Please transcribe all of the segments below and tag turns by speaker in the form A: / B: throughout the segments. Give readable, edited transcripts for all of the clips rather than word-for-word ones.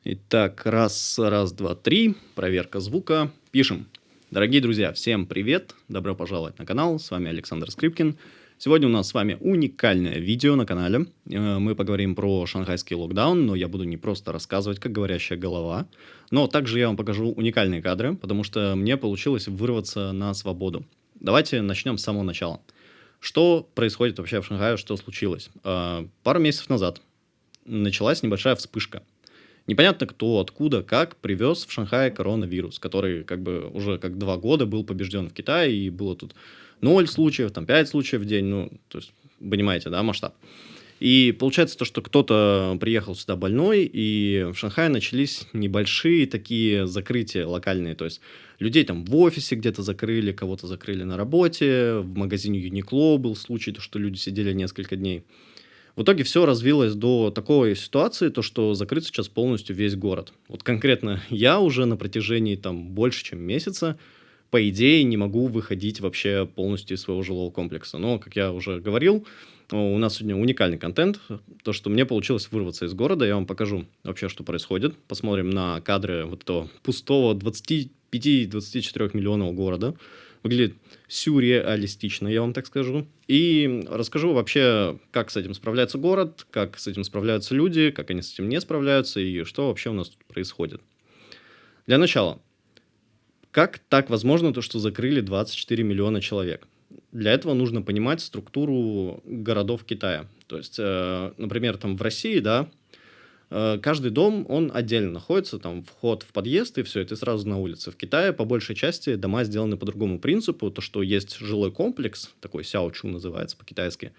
A: Итак, раз, два, три. Проверка звука. Пишем. Дорогие друзья, всем привет! Добро пожаловать на канал. С вами Александр Скрипкин. Сегодня у нас с вами уникальное видео на канале. Мы поговорим про шанхайский локдаун, но я буду не просто рассказывать, как говорящая голова, но также я вам покажу уникальные кадры, потому что мне получилось вырваться на свободу. Давайте начнем с самого начала. Что происходит вообще в Шанхае, что случилось? Пару месяцев назад началась небольшая вспышка. Непонятно кто, откуда, как привез в Шанхай коронавирус, который как бы уже как 2 года был побежден в Китае, и было тут 0 случаев, там 5 случаев в день, ну, то есть, понимаете, да, масштаб. И получается то, что кто-то приехал сюда больной, и в Шанхае начались небольшие такие закрытия локальные, то есть людей там в офисе где-то закрыли, кого-то закрыли на работе, в магазине Юникло был случай, то, что люди сидели несколько дней. В итоге все развилось до такой ситуации, то что закрыт сейчас полностью весь город. Вот конкретно я уже на протяжении там больше, чем месяца, по идее, не могу выходить вообще полностью из своего жилого комплекса. Но, как я уже говорил, у нас сегодня уникальный контент. То, что мне получилось вырваться из города, я вам покажу вообще, что происходит. Посмотрим на кадры вот этого пустого 25-24 миллионного города. Выглядит сюрреалистично, я вам так скажу. И расскажу вообще, как с этим справляется город, как с этим справляются люди, как они с этим не справляются и что вообще у нас тут происходит. Для начала, как так возможно, то, что закрыли 24 миллиона человек? Для этого нужно понимать структуру городов Китая. То есть, например, там в России, да, каждый дом, он отдельно находится, там вход в подъезд и все, и ты сразу на улице. В Китае, по большей части, дома сделаны по другому принципу, то, что есть жилой комплекс, такой сяочу называется по-китайски,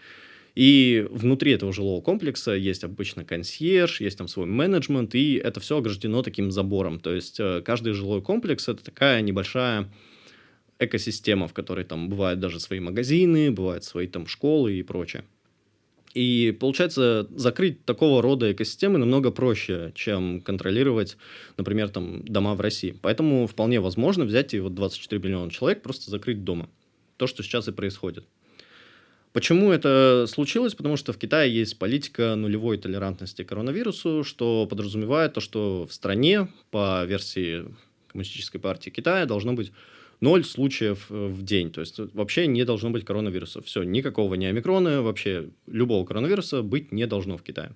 A: и внутри этого жилого комплекса есть обычно консьерж, есть там свой менеджмент, и это все ограждено таким забором. То есть каждый жилой комплекс — это такая небольшая экосистема, в которой там бывают даже свои магазины, бывают свои там школы и прочее. И получается, закрыть такого рода экосистемы намного проще, чем контролировать, например, там, дома в России. Поэтому вполне возможно взять и вот 24 миллиона человек просто закрыть дома. То, что сейчас и происходит. Почему это случилось? Потому что в Китае есть политика нулевой толерантности к коронавирусу, что подразумевает то, что в стране, по версии Коммунистической партии Китая, должно быть 0 случаев в день. То есть вообще не должно быть коронавируса. Все, никакого не омикрона, вообще любого коронавируса быть не должно в Китае.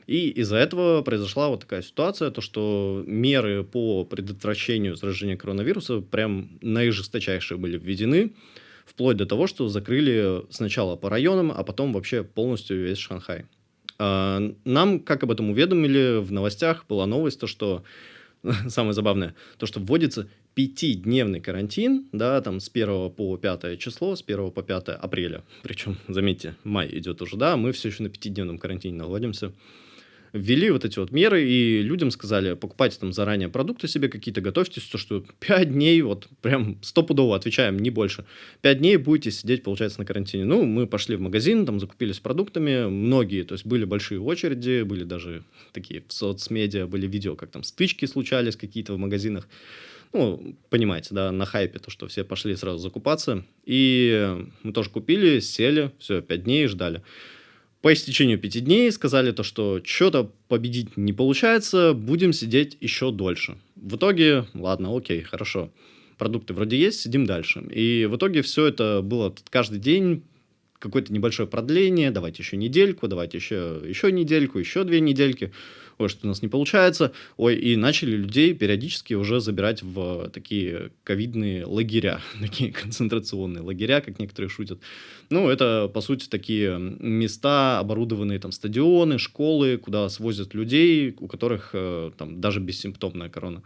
A: И из-за этого произошла вот такая ситуация, то что меры по предотвращению заражения коронавируса прям наижесточайшие были введены, вплоть до того, что закрыли сначала по районам, а потом вообще полностью весь Шанхай. Нам, как об этом уведомили, в новостях была новость, то что самое забавное, то что вводится 5-дневный карантин, да, там с 1 по 5 число, с 1 по 5 апреля. Причем, заметьте, май идет уже, да, мы все еще на 5-дневном карантине находимся. Ввели вот эти вот меры, и людям сказали, покупайте там заранее продукты себе какие-то, готовьтесь, то что 5 дней, вот прям стопудово отвечаем, не больше. 5 дней будете сидеть, получается, на карантине. Ну, мы пошли в магазин, там закупились продуктами, многие, то есть были большие очереди, были даже такие в соцмедиа, были видео, как там стычки случались какие-то в магазинах. Ну, понимаете, да, на хайпе, то, что все пошли сразу закупаться. И мы тоже купили, сели, все, 5 дней ждали. По истечению 5 дней сказали то, что что-то победить не получается, будем сидеть еще дольше. В итоге, ладно, окей, хорошо. Продукты вроде есть, сидим дальше. И в итоге все это было каждый день какое-то небольшое продление, давайте еще недельку, давайте еще недельку, еще 2 недельки. Ой, что у нас не получается. Ой, и начали людей периодически уже забирать в такие ковидные лагеря, такие концентрационные лагеря, как некоторые шутят. Ну, это, по сути, такие места, оборудованные там стадионы, школы, куда свозят людей, у которых там даже бессимптомная корона.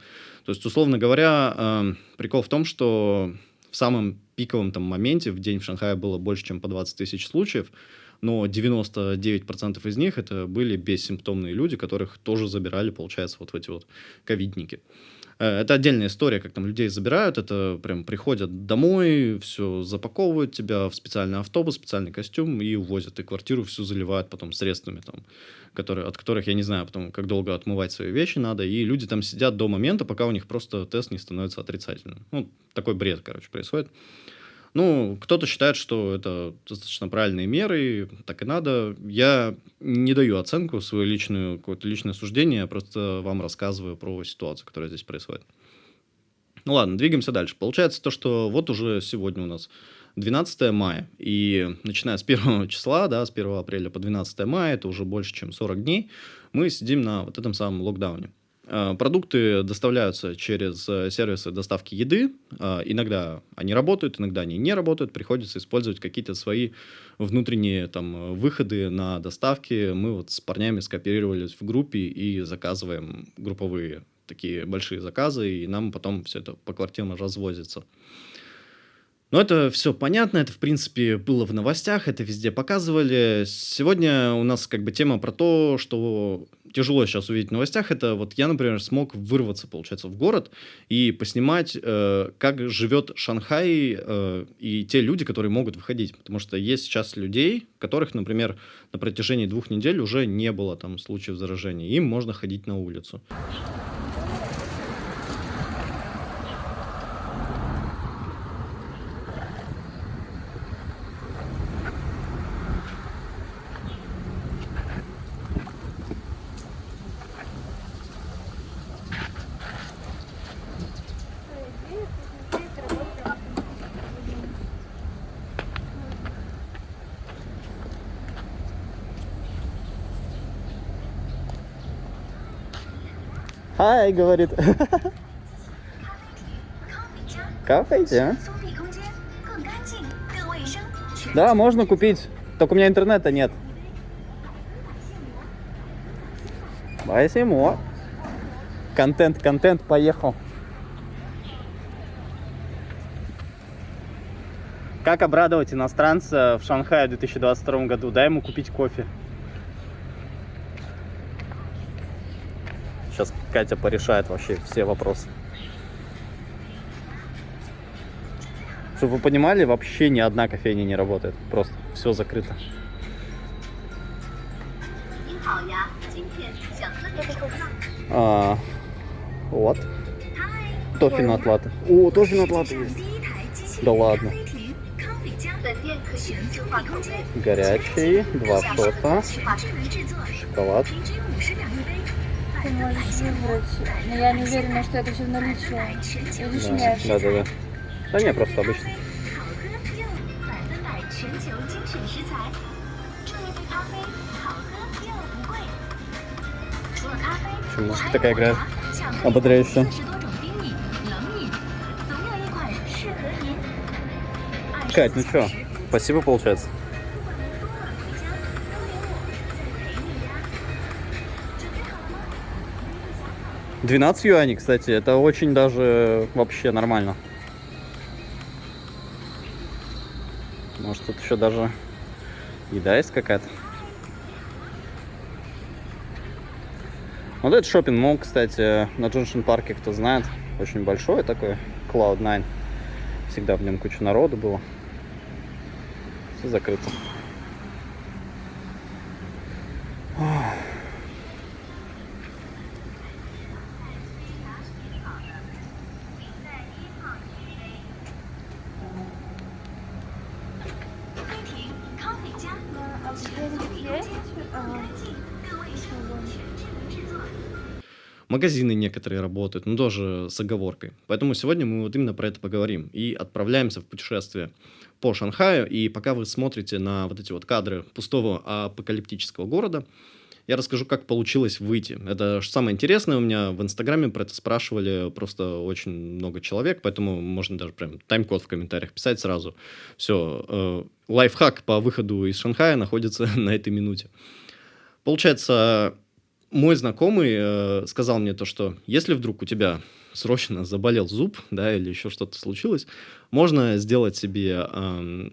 A: То есть, условно говоря, прикол в том, что в самом пиковом там моменте в день в Шанхае было больше, чем по 20 тысяч случаев, но 99% из них это были бессимптомные люди, которых тоже забирали, получается, вот в эти вот ковидники. Это отдельная история, как там людей забирают, это прям приходят домой, все запаковывают тебя в специальный автобус, специальный костюм и увозят, и квартиру всю заливают потом средствами, там, от которых, я не знаю, потом, как долго отмывать свои вещи надо, и люди там сидят до момента, пока у них просто тест не становится отрицательным. Ну, такой бред, короче, происходит. Ну, кто-то считает, что это достаточно правильные меры, так и надо. Я не даю оценку, свою личную, какое-то личное суждение, я просто вам рассказываю про ситуацию, которая здесь происходит. Ну ладно, двигаемся дальше. Получается то, что вот уже сегодня у нас 12 мая, и начиная с 1 числа, да, с 1 апреля по 12 мая, это уже больше, чем 40 дней, мы сидим на вот этом самом локдауне. Продукты доставляются через сервисы доставки еды. Иногда они работают, иногда они не работают. Приходится использовать какие-то свои внутренние там выходы на доставки. Мы вот с парнями скооперировались в группе и заказываем групповые такие большие заказы, и нам потом все это по квартирам развозится. Но это все понятно, это, в принципе, было в новостях, это везде показывали. Сегодня у нас как бы тема про то, что тяжело сейчас увидеть в новостях. Это вот я, например, смог вырваться, получается, в город и поснимать, как живет Шанхай и те люди, которые могут выходить. Потому что есть сейчас людей, которых, например, на протяжении 2 недель уже не было там случаев заражения. Им можно ходить на улицу. Хай, говорит. Кафе, да, можно купить. Только у меня интернета нет. Спасибо. Контент, поехал. Как обрадовать иностранца в Шанхае в 2022 году? Дай ему купить кофе. Сейчас Катя порешает вообще все вопросы. Чтобы вы понимали, вообще ни одна кофейня не работает. Просто все закрыто. Вот. Тоффи-нат латте. О, тоффи-нат латте есть. Да ладно. Горячий, 2 шота, шоколад.
B: Ты можешь выбрать, но я не уверена, что это все в наличии.
A: Да. Да не, просто обычно. Почему музыка такая играет? Ободряющая. Кать, ну что, спасибо, получается. $12, кстати, это очень даже вообще нормально. Может, тут еще даже еда есть какая-то. Вот этот шоппинг-молл, кстати, на Джуншин парке, кто знает, очень большой такой, Cloud9. Всегда в нем куча народу было. Все закрыто. Магазины некоторые работают, но тоже с оговоркой. Поэтому сегодня мы вот именно про это поговорим. И отправляемся в путешествие по Шанхаю. И пока вы смотрите на вот эти вот кадры пустого апокалиптического города, я расскажу, как получилось выйти. Это самое интересное. У меня в Инстаграме про это спрашивали просто очень много человек, поэтому можно даже прям тайм-код в комментариях писать сразу. Все, лайфхак по выходу из Шанхая находится на этой минуте. Получается, мой знакомый сказал мне то, что если вдруг у тебя срочно заболел зуб, да, или еще что-то случилось, можно сделать себе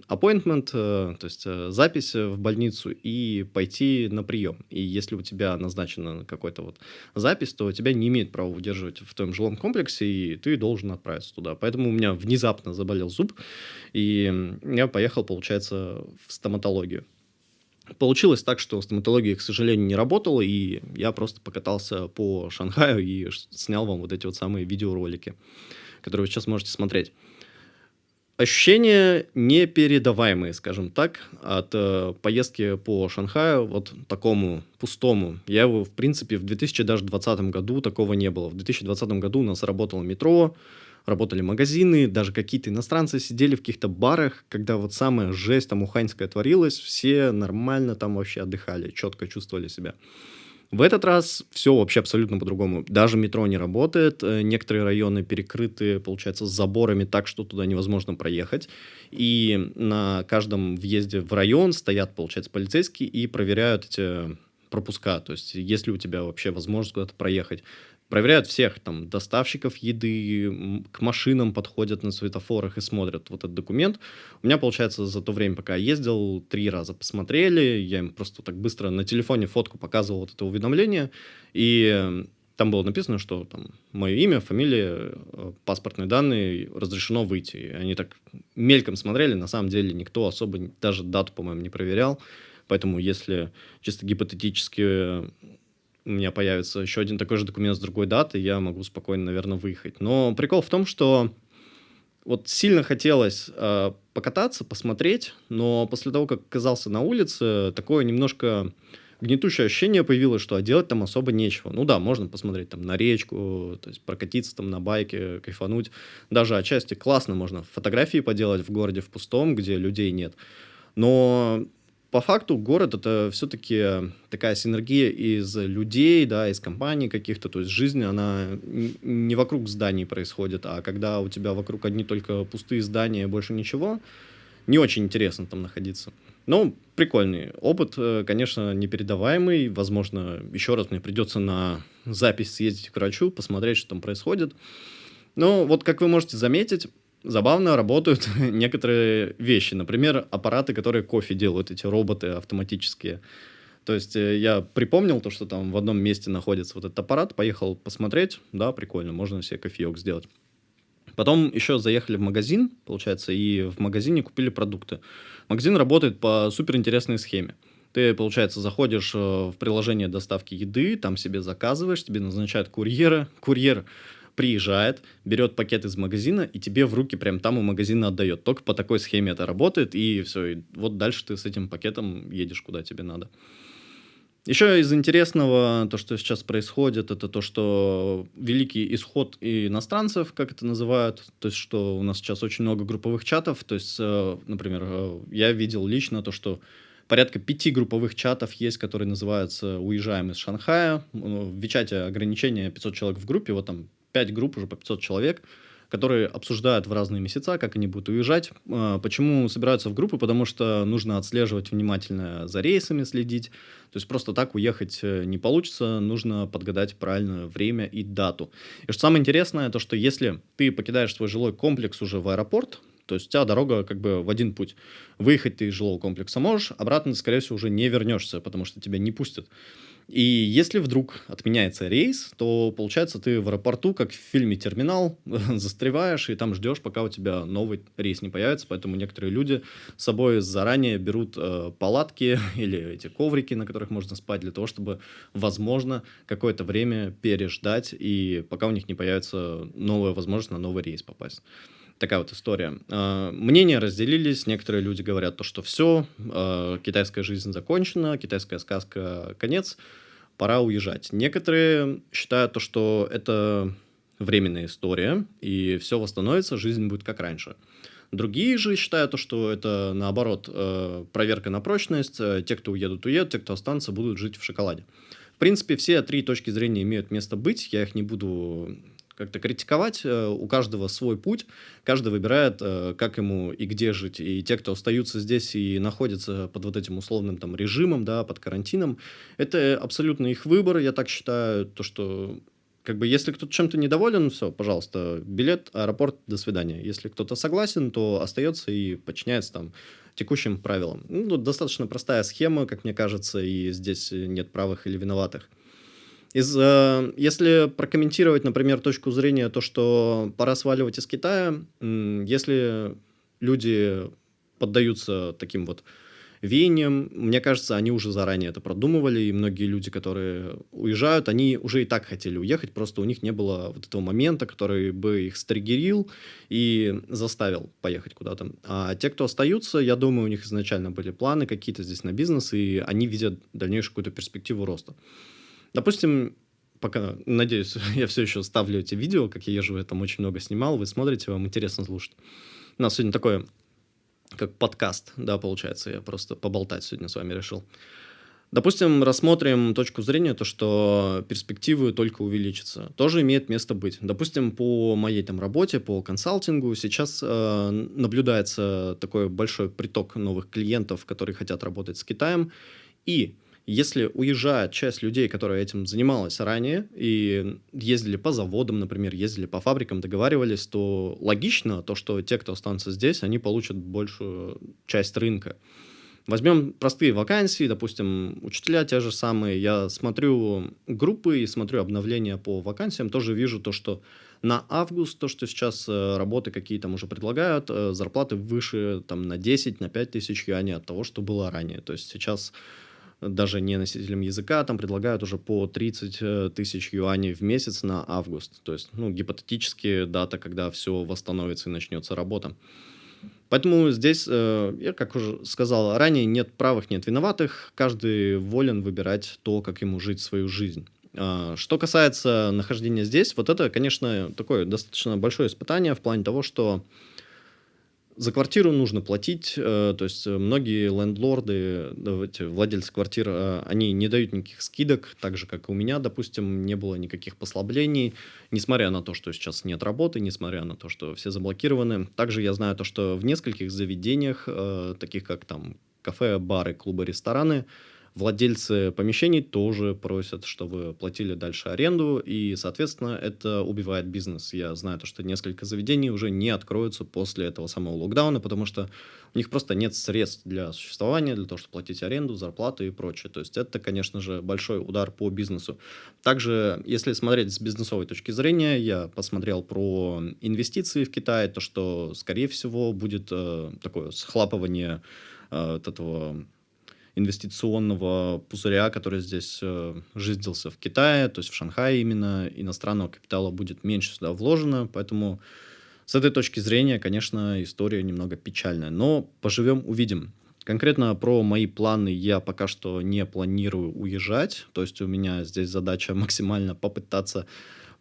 A: appointment, то есть запись в больницу и пойти на прием. И если у тебя назначена какая-то вот запись, то тебя не имеет права удерживать в твоем жилом комплексе, и ты должен отправиться туда. Поэтому у меня внезапно заболел зуб, и я поехал, получается, в стоматологию. Получилось так, что стоматология, к сожалению, не работала, и я просто покатался по Шанхаю и снял вам вот эти вот самые видеоролики, которые вы сейчас можете смотреть. Ощущения непередаваемые, скажем так, от поездки по Шанхаю, вот такому пустому. Я его, в принципе, в 2020 году такого не было. В 2020 году у нас работало метро, работали магазины, даже какие-то иностранцы сидели в каких-то барах, когда вот самая жесть там уханьская творилась, все нормально там вообще отдыхали, четко чувствовали себя. В этот раз все вообще абсолютно по-другому. Даже метро не работает, некоторые районы перекрыты, получается, с заборами так, что туда невозможно проехать. И на каждом въезде в район стоят, получается, полицейские и проверяют эти пропуска. То есть, есть ли у тебя вообще возможность куда-то проехать. Проверяют всех, там, доставщиков еды, к машинам подходят на светофорах и смотрят вот этот документ. У меня, получается, за то время, пока я ездил, 3 раза посмотрели. Я им просто так быстро на телефоне фотку показывал вот это уведомление. И там было написано, что там мое имя, фамилия, паспортные данные, разрешено выйти. И они так мельком смотрели. На самом деле никто особо даже дату, по-моему, не проверял. Поэтому если чисто гипотетически у меня появится еще один такой же документ с другой датой, я могу спокойно, наверное, выехать. Но прикол в том, что вот сильно хотелось покататься, посмотреть, но после того, как оказался на улице, такое немножко гнетущее ощущение появилось, что делать там особо нечего. Ну да, можно посмотреть там на речку, то есть прокатиться там на байке, кайфануть. Даже отчасти классно можно фотографии поделать в городе в пустом, где людей нет. Но по факту город — это все-таки такая синергия из людей, да, из компаний каких-то. То есть жизнь, она не вокруг зданий происходит, а когда у тебя вокруг одни только пустые здания, больше ничего, не очень интересно там находиться. Ну, прикольный опыт, конечно, непередаваемый. Возможно, еще раз мне придется на запись съездить к врачу, посмотреть, что там происходит. Но вот, как вы можете заметить, забавно работают некоторые вещи. Например, аппараты, которые кофе делают, эти роботы автоматические. То есть я припомнил то, что там в одном месте находится вот этот аппарат, поехал посмотреть, да, прикольно, можно себе кофеек сделать. Потом еще заехали в магазин, получается, и в магазине купили продукты. Магазин работает по суперинтересной схеме. Ты, получается, заходишь в приложение доставки еды, там себе заказываешь, тебе назначают курьера, курьер приезжает, берет пакет из магазина и тебе в руки прям там у магазина отдает. Только по такой схеме это работает, и все, и вот дальше ты с этим пакетом едешь куда тебе надо. Еще из интересного, то, что сейчас происходит, это то, что великий исход иностранцев, как это называют, то есть, что у нас сейчас очень много групповых чатов, то есть, например, я видел лично то, что порядка 5 групповых чатов есть, которые называются «Уезжаем из Шанхая». В Вичате ограничение 500 человек в группе, вот там 5 групп уже по 500 человек, которые обсуждают в разные месяца, как они будут уезжать. Почему собираются в группы? Потому что нужно отслеживать внимательно за рейсами, следить. То есть просто так уехать не получится, нужно подгадать правильное время и дату. И что самое интересное, то что если ты покидаешь свой жилой комплекс уже в аэропорт, то есть у тебя дорога как бы в один путь. Выехать ты из жилого комплекса можешь, обратно ты, скорее всего, уже не вернешься, потому что тебя не пустят. И если вдруг отменяется рейс, то, получается, ты в аэропорту, как в фильме «Терминал», застреваешь, и там ждешь, пока у тебя новый рейс не появится. Поэтому некоторые люди с собой заранее берут палатки или эти коврики, на которых можно спать, для того, чтобы, возможно, какое-то время переждать, и пока у них не появится новая возможность на новый рейс попасть. Такая вот история. Мнения разделились. Некоторые люди говорят, то, что все, китайская жизнь закончена, китайская сказка конец, пора уезжать. Некоторые считают, то, что это временная история, и все восстановится, жизнь будет как раньше. Другие же считают, то, что это, наоборот, проверка на прочность. Те, кто уедут, уедут, те, кто останутся, будут жить в шоколаде. В принципе, все 3 точки зрения имеют место быть. Я их не буду как-то критиковать. У каждого свой путь, каждый выбирает, как ему и где жить. И те, кто остаются здесь и находятся под вот этим условным там режимом, да, под карантином, это абсолютно их выбор, я так считаю, то, что как бы если кто-то чем-то недоволен, все, пожалуйста, билет, аэропорт, до свидания. Если кто-то согласен, то остается и подчиняется там текущим правилам. Ну, тут достаточно простая схема, как мне кажется, и здесь нет правых или виноватых. Если прокомментировать, например, точку зрения, то, что пора сваливать из Китая, если люди поддаются таким вот веянием. Мне кажется, они уже заранее это продумывали, и многие люди, которые уезжают, они уже и так хотели уехать, просто у них не было вот этого момента, который бы их стригерил и заставил поехать куда-то. А те, кто остаются, я думаю, у них изначально были планы какие-то здесь на бизнес, и они видят дальнейшую какую-то перспективу роста. Допустим, пока, надеюсь, я все еще ставлю эти видео, как я езжу, я там очень много снимал, вы смотрите, вам интересно слушать. У нас сегодня такое, как подкаст, да, получается, я просто поболтать сегодня с вами решил. Допустим, рассмотрим точку зрения, то, что перспективы только увеличатся. Тоже имеет место быть. Допустим, по моей там работе, по консалтингу сейчас наблюдается такой большой приток новых клиентов, которые хотят работать с Китаем. И если уезжает часть людей, которая этим занималась ранее и ездили по заводам, например, ездили по фабрикам, договаривались, то логично то, что те, кто останутся здесь, они получат большую часть рынка. Возьмем простые вакансии, допустим, учителя те же самые. Я смотрю группы и смотрю обновления по вакансиям, тоже вижу то, что на август, то, что сейчас работы какие там уже предлагают, зарплаты выше там, на 10, на 5 тысяч юаней от того, что было ранее. То есть сейчас даже не носителям языка там предлагают уже по 30 тысяч юаней в месяц на август. То есть, гипотетически дата, когда все восстановится и начнется работа. Поэтому здесь, я как уже сказал ранее, нет правых, нет виноватых. Каждый волен выбирать то, как ему жить свою жизнь. Что касается нахождения здесь, вот это, конечно, такое достаточно большое испытание в плане того, что за квартиру нужно платить, то есть многие лендлорды, владельцы квартир, они не дают никаких скидок, так же, как и у меня, допустим, не было никаких послаблений, несмотря на то, что сейчас нет работы, несмотря на то, что все заблокированы. Также я знаю то, что в нескольких заведениях, таких как там кафе, бары, клубы, рестораны, владельцы помещений тоже просят, чтобы платили дальше аренду, и, соответственно, это убивает бизнес. Я знаю, то, что несколько заведений уже не откроются после этого самого локдауна, потому что у них просто нет средств для существования, для того, чтобы платить аренду, зарплаты и прочее. То есть это, конечно же, большой удар по бизнесу. Также, если смотреть с бизнесовой точки зрения, я посмотрел про инвестиции в Китай, то, что, скорее всего, будет такое схлапывание от этого инвестиционного пузыря, который здесь жизнился в Китае, то есть в Шанхае именно, иностранного капитала будет меньше сюда вложено, поэтому с этой точки зрения, конечно, история немного печальная, но поживем, увидим. Конкретно про мои планы я пока что не планирую уезжать, то есть у меня здесь задача максимально попытаться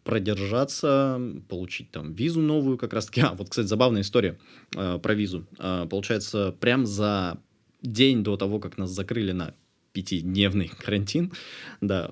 A: продержаться, получить там визу новую как раз-таки. Вот, кстати, забавная история про визу. Получается, прям за день до того, как нас закрыли на 5-дневный карантин, да,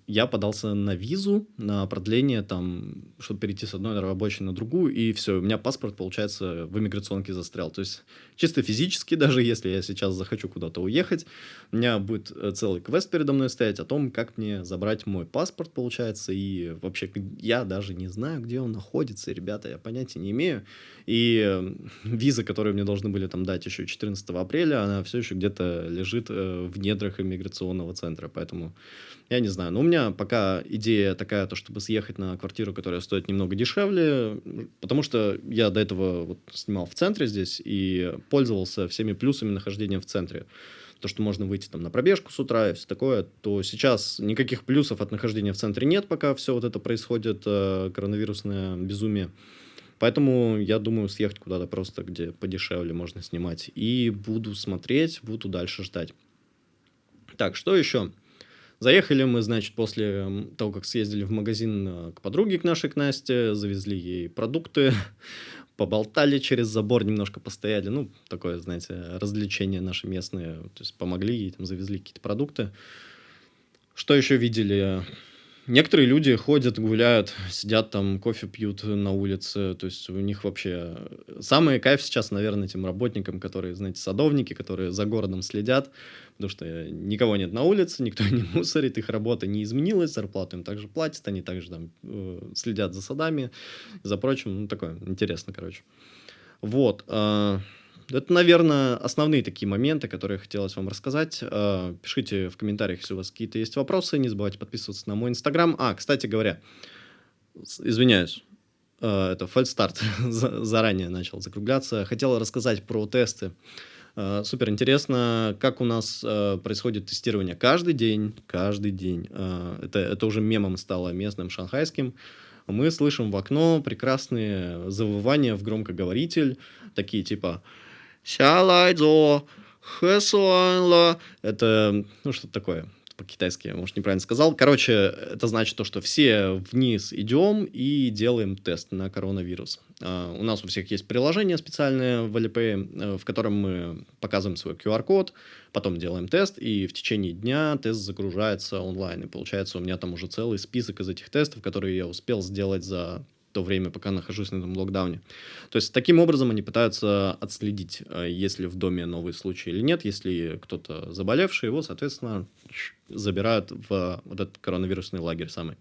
A: я подался на визу, на продление, там, чтобы перейти с одной рабочей на другую, и все, у меня паспорт, получается, в иммиграционке застрял. То есть, чисто физически, даже если я сейчас захочу куда-то уехать, у меня будет целый квест передо мной стоять о том, как мне забрать мой паспорт, получается, и вообще я даже не знаю, где он находится, ребята, я понятия не имею. И виза, которую мне должны были там дать еще 14 апреля, она все еще где-то лежит в недрах иммиграционного центра, поэтому я не знаю. Но у меня пока идея такая, то, чтобы съехать на квартиру, которая стоит немного дешевле, потому что я до этого вот снимал в центре здесь и пользовался всеми плюсами нахождения в центре. То, что можно выйти там на пробежку с утра и все такое, то сейчас никаких плюсов от нахождения в центре нет, пока все вот это происходит, коронавирусное безумие. Поэтому я думаю съехать куда-то просто, где подешевле можно снимать. И буду смотреть, буду дальше ждать. Так, что еще? Заехали мы, значит, после того, как съездили в магазин к подруге, к нашей, к Насте, завезли ей продукты, поболтали через забор, немножко постояли. Ну, такое, знаете, развлечение наши местные. То есть помогли ей, там, завезли какие-то продукты. Что еще видели? Некоторые люди ходят, гуляют, сидят там, кофе пьют на улице. То есть у них вообще самый кайф сейчас, наверное, этим работникам, которые, знаете, садовники, которые за городом следят, потому что никого нет на улице, никто не мусорит, их работа не изменилась, зарплату им также платят, они также там следят за садами, за прочим. Ну, такое интересно, короче. Вот. Это, наверное, основные такие моменты, которые хотелось вам рассказать. Пишите в комментариях, если у вас какие-то есть вопросы. Не забывайте подписываться на мой инстаграм. Кстати говоря, извиняюсь, это фальстарт заранее начал закругляться. Хотел рассказать про тесты Супер интересно, как у нас происходит тестирование каждый день, каждый день. Это уже мемом стало местным шанхайским. Мы слышим в окно прекрасные завывания в громкоговоритель, такие типа «Сялайцзо», «Хэсуанла». Это, ну, что-то такое по-китайски, может, неправильно сказал. Короче, это значит то, что все вниз идем и делаем тест на коронавирус. У нас у всех есть приложение специальное в Alipay, в котором мы показываем свой QR-код, потом делаем тест, и в течение дня тест загружается онлайн. И получается, у меня там уже целый список из этих тестов, которые я успел сделать за то время, пока нахожусь на этом локдауне. То есть, таким образом они пытаются отследить, есть ли в доме новый случай или нет. Если кто-то заболевший, его, соответственно, забирают в вот этот коронавирусный лагерь самый.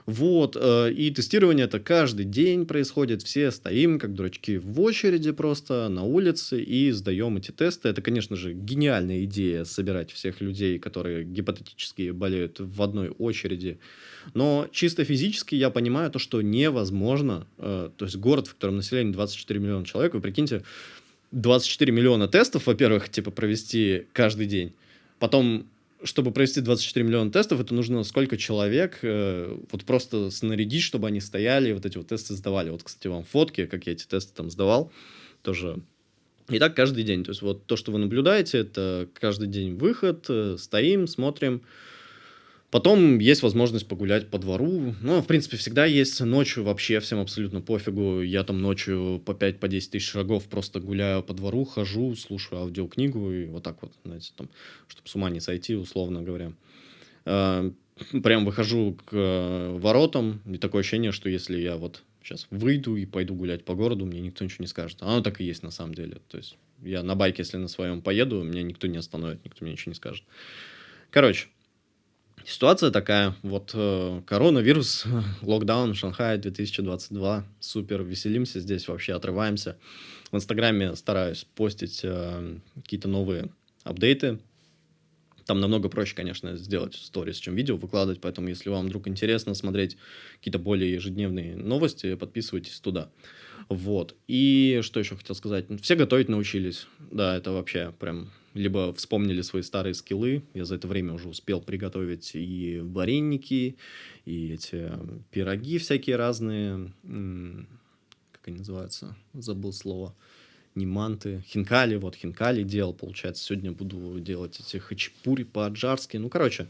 A: Вот, и тестирование это каждый день происходит, все стоим, как дурачки, в очереди просто на улице и сдаем эти тесты. Это, конечно же, гениальная идея собирать всех людей, которые гипотетически болеют в одной очереди. Но чисто физически я понимаю то, что невозможно. То есть город, в котором население 24 миллиона человек, вы прикиньте, 24 миллиона тестов, во-первых, типа провести каждый день. Потом, чтобы провести 24 миллиона тестов, это нужно сколько человек вот просто снарядить, чтобы они стояли и вот эти вот тесты сдавали. Вот, кстати, вам фотки, как я эти тесты там сдавал, тоже. И так каждый день. То есть вот то, что вы наблюдаете, это каждый день выход, стоим, смотрим. Потом есть возможность погулять по двору. Ну, в принципе, всегда есть. Ночью вообще всем абсолютно пофигу. Я там ночью по 5-10 тысяч шагов просто гуляю по двору, хожу, слушаю аудиокнигу и вот так вот, знаете, там, чтобы с ума не сойти, условно говоря. Прям выхожу к воротам, и такое ощущение, что если я вот сейчас выйду и пойду гулять по городу, мне никто ничего не скажет. А оно так и есть на самом деле. То есть я на байке, если на своем поеду, меня никто не остановит, никто мне ничего не скажет. Короче. Ситуация такая, вот коронавирус, локдаун, Шанхай 2022, супер, веселимся здесь, вообще отрываемся. В Инстаграме стараюсь постить какие-то новые апдейты. Там намного проще, конечно, сделать сторис, чем видео выкладывать, поэтому если вам вдруг интересно смотреть какие-то более ежедневные новости, подписывайтесь туда. Вот. И что еще хотел сказать? Все готовить научились. Да, это вообще прям... Либо вспомнили свои старые скиллы. Я за это время уже успел приготовить и вареники, и эти пироги всякие разные. Как они называются? Забыл слово. Не манты. Хинкали. Вот хинкали делал, получается. Сегодня буду делать эти хачапури по-аджарски. Ну, короче...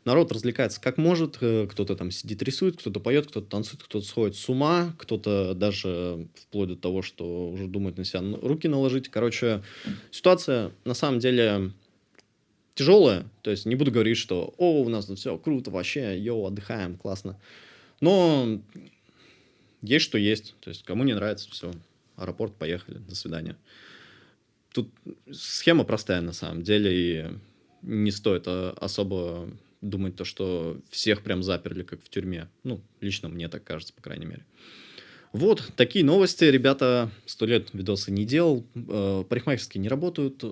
A: Народ развлекается как может, кто-то там сидит, рисует, кто-то поет, кто-то танцует, кто-то сходит с ума, кто-то даже вплоть до того, что уже думает на себя руки наложить. Короче, ситуация на самом деле тяжелая. То есть не буду говорить, что «О, у нас тут все круто, вообще, йоу, отдыхаем, классно». Но есть что есть. То есть кому не нравится, все, аэропорт, поехали, до свидания. Тут схема простая на самом деле, и не стоит особо... думать то, что всех прям заперли, как в тюрьме. Ну, лично мне так кажется, по крайней мере. Вот, такие новости, ребята. 100 лет видосы не делал. Парикмахерские не работают.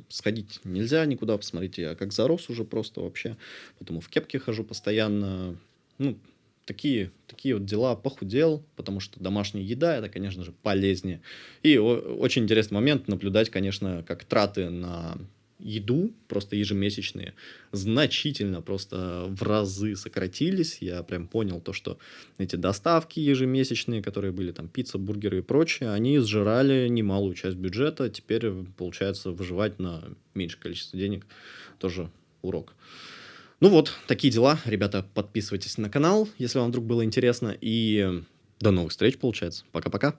A: Сходить нельзя никуда. Посмотрите, я как зарос уже просто вообще. Поэтому в кепке хожу постоянно. Ну, такие вот дела. Похудел, потому что домашняя еда, это, конечно же, полезнее. И очень интересный момент наблюдать, конечно, как траты на... еду, просто ежемесячные, значительно просто в разы сократились. Я прям понял то, что эти доставки ежемесячные, которые были там пицца, бургеры и прочее, они сжирали немалую часть бюджета. Теперь получается выживать на меньшее количество денег. Тоже урок. Ну вот, такие дела. Ребята, подписывайтесь на канал, если вам вдруг было интересно. И до новых встреч, получается. Пока-пока.